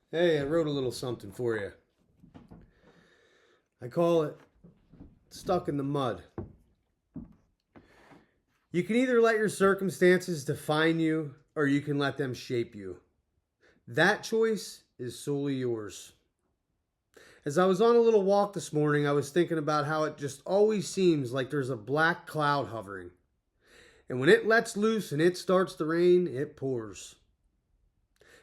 Hey, I wrote a little something for you. I call it Stuck in the Mud. You can either let your circumstances define you or you can let them shape you. That choice is solely yours. As I was on a little walk this morning, I was thinking about how it just always seems like there's a black cloud hovering. And when it lets loose and it starts to rain, it pours.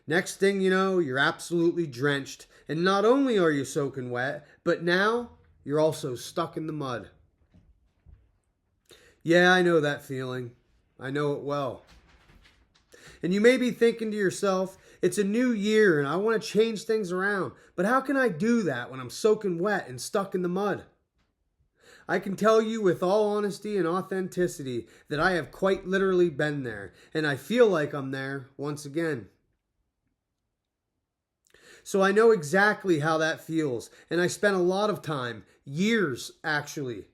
Next thing you know, you're absolutely drenched. And not only are you soaking wet, but now you're also stuck in the mud. Yeah, I know that feeling. I know it well. And you may be thinking to yourself, it's a new year and I want to change things around. But how can I do that when I'm soaking wet and stuck in the mud? I can tell you with all honesty and authenticity that I have quite literally been there. And I feel like I'm there once again. So I know exactly how that feels. And I spent a lot of time, years actually,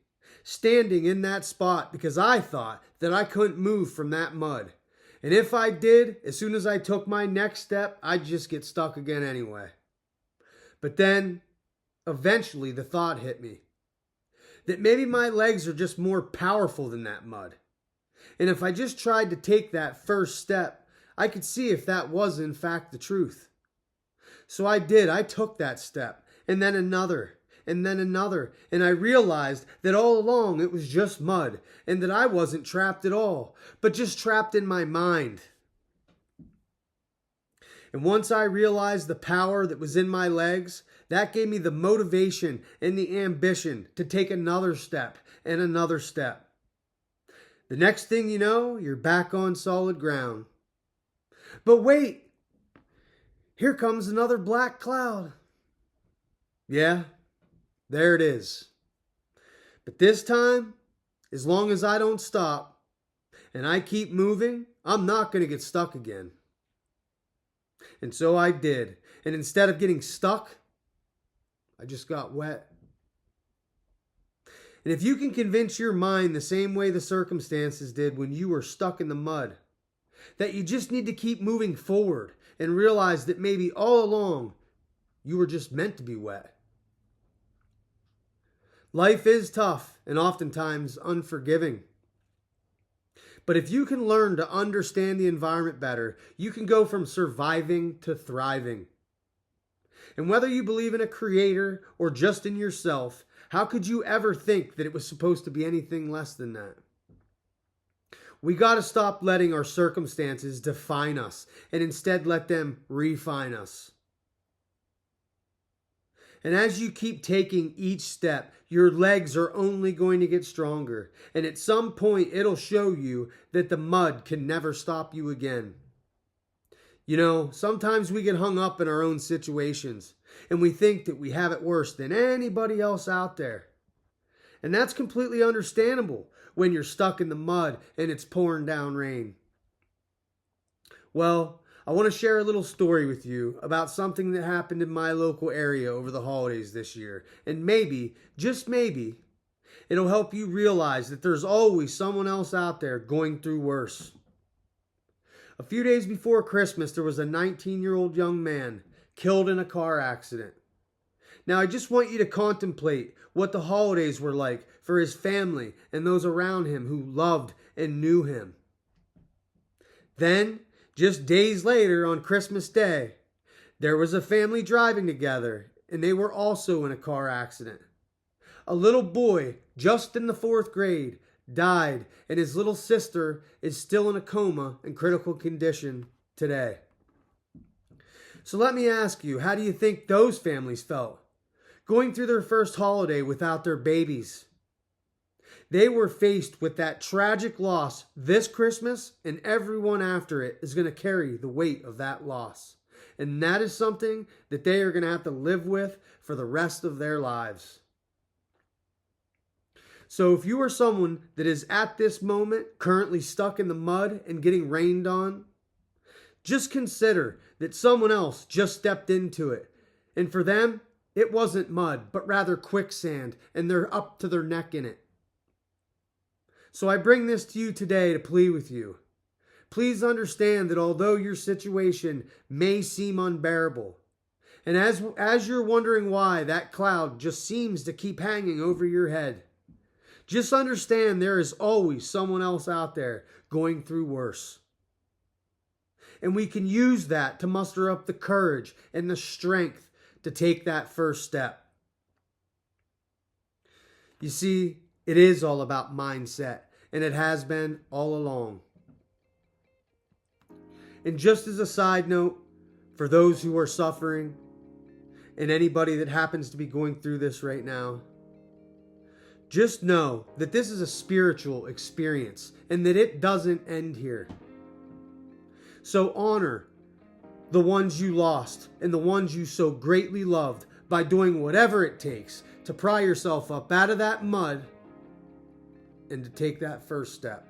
standing in that spot because I thought that I couldn't move from that mud. And if I did, as soon as I took my next step, I'd just get stuck again anyway. But then, eventually, the thought hit me that maybe my legs are just more powerful than that mud. And if I just tried to take that first step, I could see if that was in fact the truth. So I did. I took that step, and then another, and then another, and I realized that all along it was just mud, and that I wasn't trapped at all, but just trapped in my mind. And once I realized the power that was in my legs, that gave me the motivation and the ambition to take another step and another step. The next thing you know, you're back on solid ground. But wait! Here comes another black cloud. Yeah, there it is. But this time, as long as I don't stop and I keep moving, I'm not going to get stuck again. And so I did. And instead of getting stuck, I just got wet. And if you can convince your mind the same way the circumstances did when you were stuck in the mud, that you just need to keep moving forward and realize that maybe all along you were just meant to be wet. Life is tough and oftentimes unforgiving. But if you can learn to understand the environment better, you can go from surviving to thriving. And whether you believe in a creator or just in yourself, how could you ever think that it was supposed to be anything less than that? We got to stop letting our circumstances define us and instead let them refine us. And as you keep taking each step, your legs are only going to get stronger. And at some point, it'll show you that the mud can never stop you again. You know, sometimes we get hung up in our own situations and we think that we have it worse than anybody else out there. And that's completely understandable when you're stuck in the mud and it's pouring down rain. Well, I want to share a little story with you about something that happened in my local area over the holidays this year. And maybe, just maybe, it'll help you realize that there's always someone else out there going through worse. A few days before Christmas, there was a 19-year-old young man killed in a car accident. Now, I just want you to contemplate what the holidays were like for his family and those around him who loved and knew him. Then, just days later on Christmas Day, there was a family driving together and they were also in a car accident. A little boy, just in the 4th grade, died and his little sister is still in a coma in critical condition today. So let me ask you, how do you think those families felt? Going through their first holiday without their babies. They were faced with that tragic loss this Christmas, and everyone after it is going to carry the weight of that loss. And that is something that they are going to have to live with for the rest of their lives. So if you are someone that is at this moment currently stuck in the mud and getting rained on, just consider that someone else just stepped into it. And for them, it wasn't mud, but rather quicksand, and they're up to their neck in it. So I bring this to you today to plead with you. Please understand that although your situation may seem unbearable, And as you're wondering why that cloud just seems to keep hanging over your head, just understand there is always someone else out there going through worse. And we can use that to muster up the courage and the strength to take that first step. You see, it is all about mindset, and it has been all along. And just as a side note, for those who are suffering, and anybody that happens to be going through this right now, just know that this is a spiritual experience and that it doesn't end here. So honor the ones you lost and the ones you so greatly loved by doing whatever it takes to pry yourself up out of that mud and to take that first step.